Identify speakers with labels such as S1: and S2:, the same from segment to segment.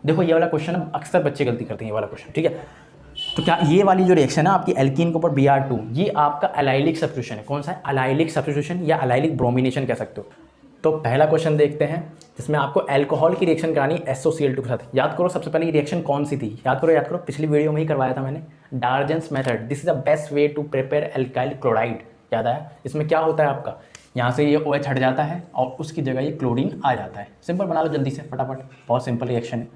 S1: देखो ये वाला क्वेश्चन अक्सर बच्चे गलती करते हैं, ये वाला क्वेश्चन, ठीक है। तो क्या ये वाली जो रिएक्शन है आपकी एल्कीन के ऊपर Br2, ये आपका एलाइलिक सब्स्टिट्यूशन है। कौन सा है? एलाइलिक सब्स्टिट्यूशन या एलाइलिक ब्रोमिनेशन कह सकते हो। तो पहला क्वेश्चन देखते हैं जिसमें आपको अल्कोहल की रिएक्शन करानी SOCl2 के साथ। याद करो सबसे पहले ये रिएक्शन कौन सी थी, याद करो, पिछली वीडियो में ही करवाया था मैंने, Darzens method. This is the best way to prepare alkyl chloride. याद आया? इसमें क्या होता है आपका, यहाँ से ये OH हट जाता है और उसकी जगह ये क्लोरीन आ जाता है। सिंपल बना लो जल्दी से फटाफट, बहुत सिंपल रिएक्शन है।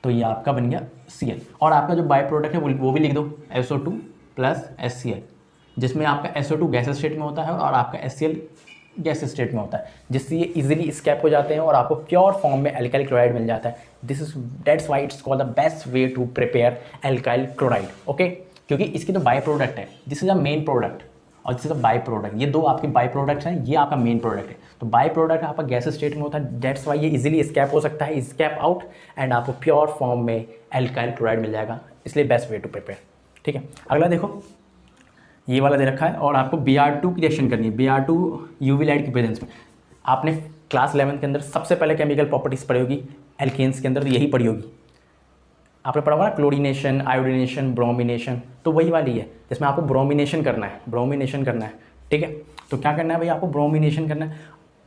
S1: तो ये आपका बन गया Cl, और आपका जो बाय प्रोडक्ट है वो भी लिख दो, SO2 प्लस HCl, जिसमें आपका SO2 गैस स्टेट में होता है और आपका HCl गैस स्टेट में होता है, जिससे ये इजीली स्कैप हो जाते हैं और आपको प्योर फॉर्म में एल्काइल क्लोराइड मिल जाता है। That's why it's called the best way to prepare alkyl chloride. Okay, क्योंकि इसकी तो बाय प्रोडक्ट है, this is a main product और this is a by product. ये दो आपके बाय प्रोडक्ट्स हैं, ये आपका मेन प्रोडक्ट है। तो बाय प्रोडक्ट आपका गैस स्टेट में होता है, दैट्स वाई ये इजीली स्कैप हो सकता है, स्कैप आउट, एंड आपको प्योर फॉर्म में एल्काइल क्लोराइड मिल जाएगा, इसलिए बेस्ट वे टू प्रिपेयर। ठीक है, अगला देखो, ये वाला दे रखा है और आपको Br2 की रिएक्शन करनी है, Br2 यूवी लाइट की प्रेजेंस में। आपने क्लास 11 के अंदर सबसे पहले केमिकल प्रॉपर्टीज पढ़ी होगी एल्केन्स के अंदर, तो यही पढ़ी होगी आपने, पढ़ा होगा ना, क्लोरीनेशन, आयोडीनेशन, ब्रोमिनेशन, तो वही वाली है जिसमें आपको ब्रोमिनेशन करना है, ठीक है। तो क्या करना है भाई, आपको ब्रोमिनेशन करना है।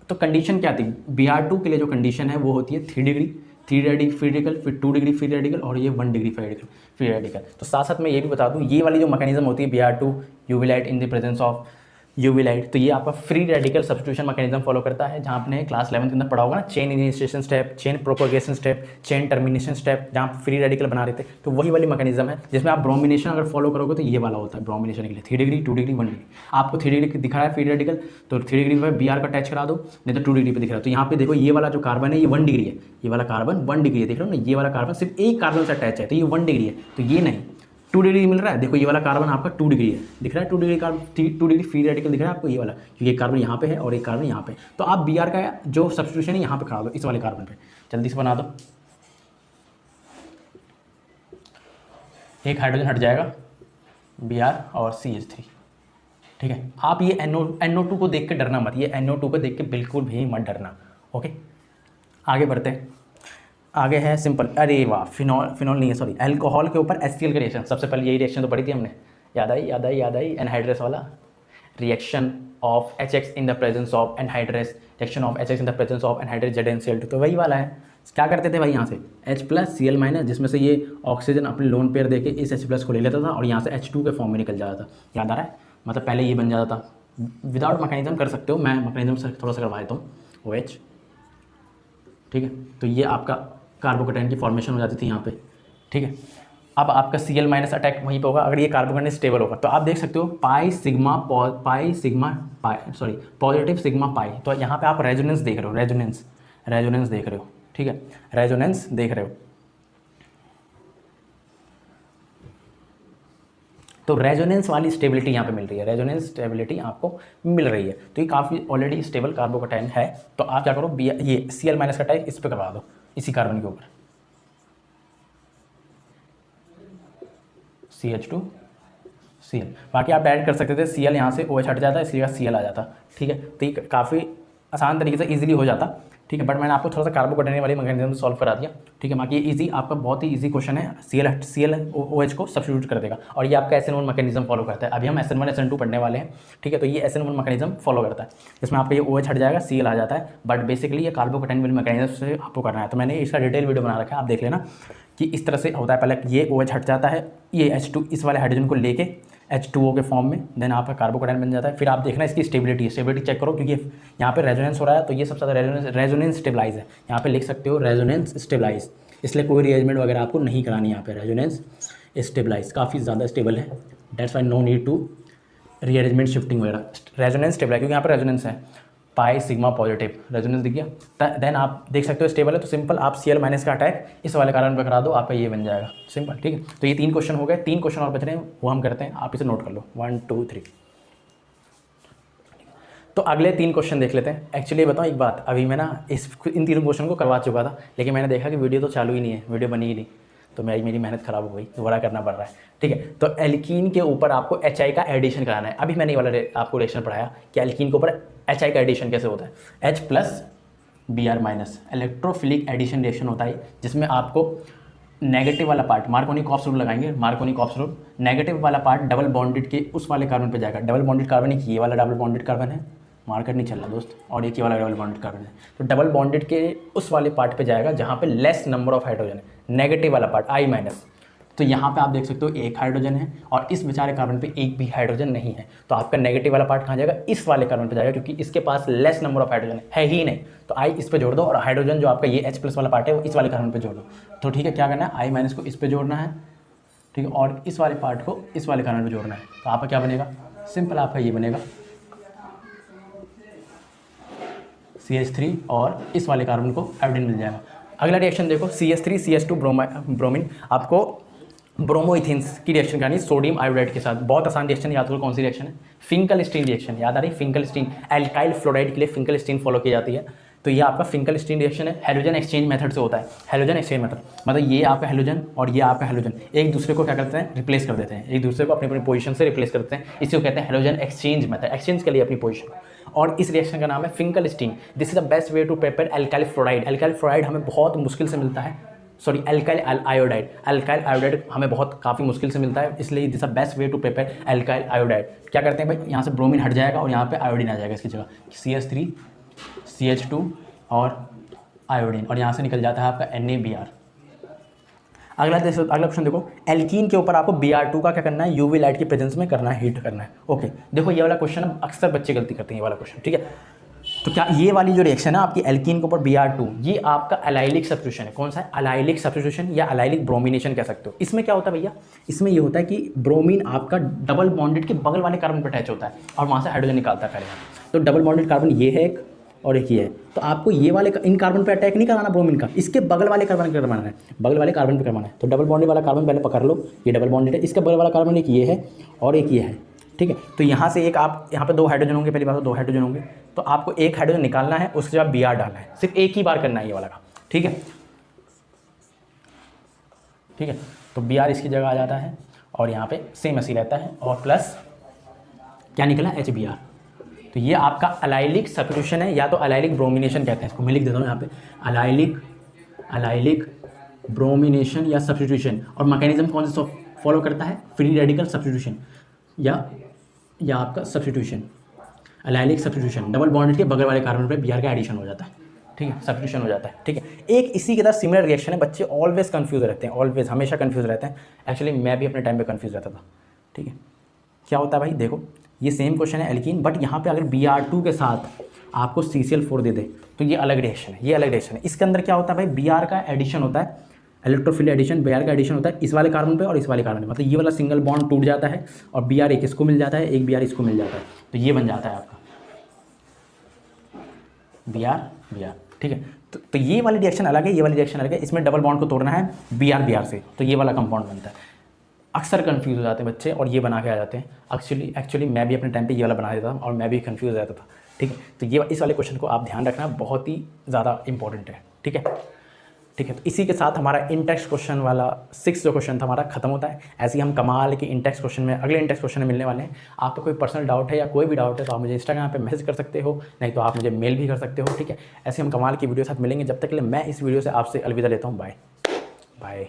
S1: तो कंडीशन क्या थी, Br2 के लिए जो कंडीशन है वो होती है 3 डिग्री, 3 फ्री रेडिकल, फिर 2 डिग्री फ्री रेडिकल और ये 1 डिग्री फ्री रेडिकल। तो साथ साथ मैं ये भी बता दूं, ये वाली जो मैकेनिज्म होती है Br2 UV light in the presence of UV light, तो ये आपका free radical substitution mechanism follow करता है, जहाँ आपने क्लास 11 के अंदर पढ़ा होगा ना, chain initiation step, chain propagation step, chain termination step, जहाँ आप फ्री रेडिकल बना रहे थे। तो वही वाली मैकेनिज्म है जिसमें आप ब्रोमिनेशन अगर फॉलो करोगे तो ये वाला होता है ब्रोमिनेशन के लिए 3 डिग्री, 2 डिग्री, 1 डिग्री। आपको 3 डिग्री दिखा रहा है फ्री रेडिकल, तो 3 डिग्री पर Br का अटैच करा दो, नहीं तो 2 डिग्री पर दिख रहा है। तो यहाँ पे देखो ये वाला जो कार्बन है ये 1 डिग्री है, ये वाला कार्बन 1 डिग्री है, देख रहे हो ना, ये वाला कार्बन सिर्फ एक कार्बन से अटैच है, तो ये 1 डिग्री है, तो ये नहीं 2 डिग्री मिल रहा है। देखो ये वाला कार्बन आपका 2 डिग्री है, दिख रहा है 2 degree carbon, 2 degree free radical दिख रहा है आपको ये वाला, क्योंकि एक कार्बन यहाँ पे है और एक कार्बन यहाँ पे। तो आप Br का जो सब्स्टिट्यूशन है यहाँ पे खड़ा दो, इस वाले कार्बन पे, जल्दी से बना दो। एक हाइड्रोजन हट जाएगा Br और CH3, ठीक है। आप ये NO2 को देख के डरना मत, ये NO2 को देख के बिल्कुल भी मत डरना। ओके, आगे बढ़ते हैं। आगे है सिंपल, अरे वाह, फिनॉल नहीं है, सॉरी, अल्कोहल के ऊपर HCl का रिएक्शन। सबसे पहले यही रिएक्शन तो पढ़ी थी हमने, याद आई एनहाइड्रेस वाला reaction of HX in the presence of anhydrase, reaction of HX in the presence of anhydrase ZnCl2, तो वही वाला है। क्या करते थे भाई, यहाँ से H+Cl-, जिसमें से ये ऑक्सीजन अपने लोन पेयर देके इस H+ को ले लेता था और यहाँ से H2 के फॉर्म में निकल जाता था। याद आ रहा है, मतलब पहले ये बन जाता था, विदाउट मैकेनिज्म कर सकते हो, मैं मैकेनिज्म से थोड़ा सा करवा देता हूँ, OH, ठीक है। तो ये आपका कार्बोकेटाइन की फॉर्मेशन हो जाती थी यहाँ पे, ठीक है। अब आपका Cl- अटैक वहीं पे होगा अगर ये कार्बोकेटाइन स्टेबल होगा, तो आप देख सकते हो पॉजिटिव सिग्मा पाई, तो यहाँ पे आप रेजोनेंस देख रहे हो, रेजोनेंस देख रहे हो, ठीक है, रेजोनेंस देख रहे हो। तो रेजोनेंस वाली स्टेबिलिटी यहाँ पे मिल रही है, रेजोनेंस स्टेबिलिटी आपको मिल रही है, तो ये काफ़ी ऑलरेडी स्टेबल कार्बोकेटाइन है। तो आप क्या करो, ये Cl- का अटैक इस पर करवा दो, इसी कार्बन के ऊपर, CH2Cl। बाकी आप ऐड कर सकते थे Cl, यहाँ से OH हट जाता है, इसलिए Cl आ जाता, ठीक है। तो ये काफ़ी आसान तरीके से इजीली हो जाता, ठीक है। बट मैंने आपको थोड़ा सा कार्बोकेटाइन वाली मैकेनिज्म सॉल्व करा दिया, ठीक है। बाकी इजी आपका बहुत ही इजी क्वेश्चन है, Cl OH को सब्स्टिट्यूट कर देगा और ये आपका SN1 मैकेनिज्म फॉलो करता है। अभी हम SN1 SN2 पढ़ने वाले हैं, ठीक है। तो ये SN1 मैकेनिज्म फॉलो करता है, जिसमें आपका ये OH हट जाएगा, Cl आ जाता है, बट बेसिकली ये कार्बोकेटाइन वाली मैकेनिज्म से आपको करना है। तो मैंने इसका डिटेल वीडियो बना रखा है, आप देख लेना कि इस तरह से होता है। पहले ये OH हट जाता है, ये H2 इस वाले हाइड्रोजन को लेके H2O के फॉर्म में, देन आपका कार्बोकेटाइन बन जाता है। फिर आप देखना इसकी स्टेबिलिटी चेक करो, क्योंकि यहाँ पे रेजोनेंस हो रहा है, तो ये सबसे ज़्यादा रेजोनेंस स्टेबलाइज है। यहाँ पे लिख सकते हो रेजोनेंस स्टेबलाइज, इसलिए कोई रीअरेंजमेंट वगैरह आपको नहीं करानी। यहाँ पे रेजोनेंस स्टेबलाइज काफ़ी ज़्यादा स्टेबल है, that's why no need to rearrangement shifting वगैरह, रेजोनेंस स्टेबल है, क्योंकि यहाँ पर रेजोनेंस है, पाई सिग्मा पॉजिटिव, रेजोनेंस दिख गया। देन आप देख सकते हो स्टेबल है, तो सिंपल आप Cl- का अटैक इस वाले कार्बन पर करा दो, आपका ये बन जाएगा, सिंपल, ठीक है। तो ये 3 क्वेश्चन हो गए, 3 क्वेश्चन और बच रहे हैं, वो हम करते हैं, आप इसे नोट कर लो, 1 2 3। तो अगले 3 क्वेश्चन देख लेते हैं। एक्चुअली बताऊँ एक बात, अभी मैं ना इन 3 क्वेश्चन को करवा चुका था, लेकिन मैंने देखा कि वीडियो तो चालू ही नहीं है, वीडियो बनी ही नहीं, तो मेरी मेहनत ख़राब हो गई, दोबारा करना पड़ रहा है, ठीक है। तो एल्कीन के ऊपर आपको HI का एडिशन कराना है। अभी मैंने ये वाला आपको रिएक्शन पढ़ाया कि एल्कीन के ऊपर HI का एडिशन कैसे होता है, H+ Br minus electrophilic addition reaction होता है जिसमें आपको नेगेटिव वाला पार्ट मार्कोनी-कॉप्स रूल लगाएंगे, मार्कोनी-कॉप्स रूल, नेगेटिव वाला पार्ट डबल बॉन्डेड के उस वाले कार्बन पे जाएगा। डबल बॉन्डेड कार्बन एक ये वाला डबल बॉन्डेड कार्बन है, मार्कर नहीं चल रहा दोस्त, और एक ये वाला डबल बॉन्डेड कार्बन है। तो डबल बॉन्डेड के उस वाले पार्ट पे जाएगा जहाँ पे लेस नंबर ऑफ हाइड्रोजन है, नेगेटिव वाला पार्ट I माइनस। तो यहाँ पे आप देख सकते हो एक हाइड्रोजन है और इस बेचारे कार्बन पे एक भी हाइड्रोजन नहीं है। तो आपका नेगेटिव वाला पार्ट कहाँ जाएगा? इस वाले कार्बन पे जाएगा, क्योंकि इसके पास लेस नंबर ऑफ हाइड्रोजन है ही नहीं। तो I इस पे जोड़ दो और हाइड्रोजन जो आपका ये H+ वाला पार्ट है वो इस वाले कार्बन पे जोड़ दो। तो ठीक है, क्या करना है? I माइनस को इस पे जोड़ना है, ठीक है, और इस वाले पार्ट को इस वाले कार्बन पे जोड़ना है। तो आपका क्या बनेगा? सिंपल आपका ये बनेगा CH3 और इस वाले कार्बन को आयोडीन मिल जाएगा। अगला रिएक्शन देखो, CH3 CH2 ब्रोमीन। आपको ब्रोमोइथेन्स की रिएक्शन करनी सोडियम आयोडाइड के साथ। बहुत आसान रिएक्शन, याद करो कौन सी रिएक्शन है? Finkelstein reaction. याद आ रही? फिंकलस्टीन एल्काइल फ्लोराइड के लिए फिंकलस्टीन फॉलो की जाती है। तो ये आपका फिंकलस्टीन रिएक्शन है, हेलोजन एक्सचेंज मेथड से होता है। हेलोजन एक्सचेंज मेथड मतलब ये आपका हेलोजन और ये आपका हेलोजन एक दूसरे को क्या करते हैं? रिप्लेस कर देते हैं, एक दूसरे को अपनी अपनी पोजीशन से रिप्लेस करते हैं। इसी को कहते हैं हेलोजन एक्सचेंज मेथड, एक्सचेंज के लिए अपनी पोजीशन। और इस रिएक्शन का नाम है Finkelstein. This is the best way to prepare alkyl fluoride. Alkyl fluoride हमें बहुत मुश्किल से मिलता है, sorry alkyl iodide. Alkyl iodide हमें बहुत काफ़ी मुश्किल से मिलता है, इसलिए this is the best way to prepare alkyl iodide. क्या करते हैं भाई? यहाँ से ब्रोमीन हट जाएगा और यहाँ पे आयोडीन आ जाएगा इसकी जगह, CH3 CH2 और आयोडीन, और यहाँ से निकल जाता है आपका NaBr। अगला क्वेश्चन देखो, एल्कीन के ऊपर आपको Br2 का क्या करना है? यूवी लाइट की प्रेजेंस में करना है, हीट करना है। ओके, देखो ये वाला क्वेश्चन अक्सर बच्चे गलती करते हैं, ये वाला क्वेश्चन, ठीक है। तो क्या ये वाली जो रिएक्शन है आपकी एल्कीन के ऊपर Br2, ये आपका एलाइलिक सब्स्टिट्यूशन है। कौन सा है? एलाइलिक सब्स्टिट्यूशन या एलाइलिक ब्रोमिनेशन कह सकते हो। इसमें क्या होता है भैया? इसमें ये होता है कि ब्रोमीन आपका डबल बॉन्डेड के बगल वाले कार्बन पर अटैच होता है और वहाँ से हाइड्रोजन निकालता है पहले। तो डबल बॉन्डेड कार्बन ये है एक और एक ये है। तो आपको ये वाले इन कार्बन पे अटैक नहीं कराना ब्रोमीन का, इसके बगल वाले कार्बन पे करवाना है, बगल वाले कार्बन पे करवाना है। तो डबल बॉन्डेड वाला कार्बन पहले पकड़ लो, ये डबल बॉन्डेड है, इसके बगल वाला कार्बन एक ये है और एक ये है, ठीक है। तो यहाँ से एक आप यहाँ पे 2 हाइड्रोजन होंगे, पहली बात तो 2 हाइड्रोजन होंगे, तो आपको एक हाइड्रोजन निकालना है, उसके बाद Br डालना है, सिर्फ एक ही बार करना है ये वाला काम, ठीक है। ठीक है, तो Br इसकी जगह आ जाता है और यहाँ पे सेम ऐसी रहता है और प्लस क्या निकला? HBr। तो ये आपका अलाइलिक सब्स्टिट्यूशन है, या तो अलाइलिक ब्रोमिनेशन कहते हैं इसको। मैं लिख देता हूँ यहाँ पे अलाइलिक ब्रोमिनेशन या सब्स्टिट्यूशन। और मैकेनिज्म कौन सा फॉलो करता है? फ्री रेडिकल सब्स्टिट्यूशन या आपका substitution, allylic substitution. Double bonded के बगल वाले कार्बन पे Br का एडिशन हो जाता है, ठीक है, सब्स्टिट्यूशन हो जाता है, ठीक है। एक इसी के साथ सिमिलर रिएक्शन है, बच्चे ऑलवेज कंफ्यूज रहते हैं, ऑलवेज हमेशा कंफ्यूज रहते हैं। एक्चुअली मैं भी अपने टाइम पे कंफ्यूज रहता था, ठीक है। क्या होता है भाई? देखो ये सेम क्वेश्चन है एल्कीन, बट यहाँ पे अगर Br2 के साथ आपको CCl4 दे दे तो ये अलग रिएक्शन है, ये अलग रिएक्शन है। इसके अंदर क्या होता है भाई? Br का एडिशन होता है, इलेक्ट्रोफिल एडिशन, Br का एडिशन होता है इस वाले कार्बन पे और इस वाले कार्बन पे। मतलब ये वाला सिंगल बॉन्ड टूट जाता है और Br एक इसको मिल जाता है, एक Br इसको मिल जाता है, तो ये बन जाता है आपका Br, ठीक है। तो ये वाली रिएक्शन अलग है, ये वाली रिएक्शन अलग है। इसमें डबल बॉन्ड को तोड़ना है Br से, तो ये वाला कंपाउंड बनता है। अक्सर कंफ्यूज हो जाते हैं बच्चे और ये बना के आ जाते हैं। एक्चुअली मैं भी अपने टाइम पे ये वाला बना देता था और मैं भी कंफ्यूज हो जाता था, ठीक है। तो ये इस वाले क्वेश्चन को आप ध्यान रखना, बहुत ही ज़्यादा इंपॉर्टेंट है, ठीक है, ठीक है। तो इसी के साथ हमारा इंटेक्स क्वेश्चन वाला 6 जो क्वेश्चन था हमारा खत्म होता है। ऐसे ही हम कमाल के इंटेक्स क्वेश्चन में अगले इंटेक्स क्वेश्चन में मिलने वाले हैं। आपको कोई पर्सनल डाउट है या कोई भी डाउट है तो आप मुझे इंस्टाग्राम पे मैसेज कर सकते हो, नहीं तो आप मुझे मेल भी कर सकते हो, ठीक है। ऐसे हम कमाल की वीडियो के साथ मिलेंगे। जब तक के लिए मैं इस वीडियो से आपसे अलविदा लेता हूँ, बाय बाय।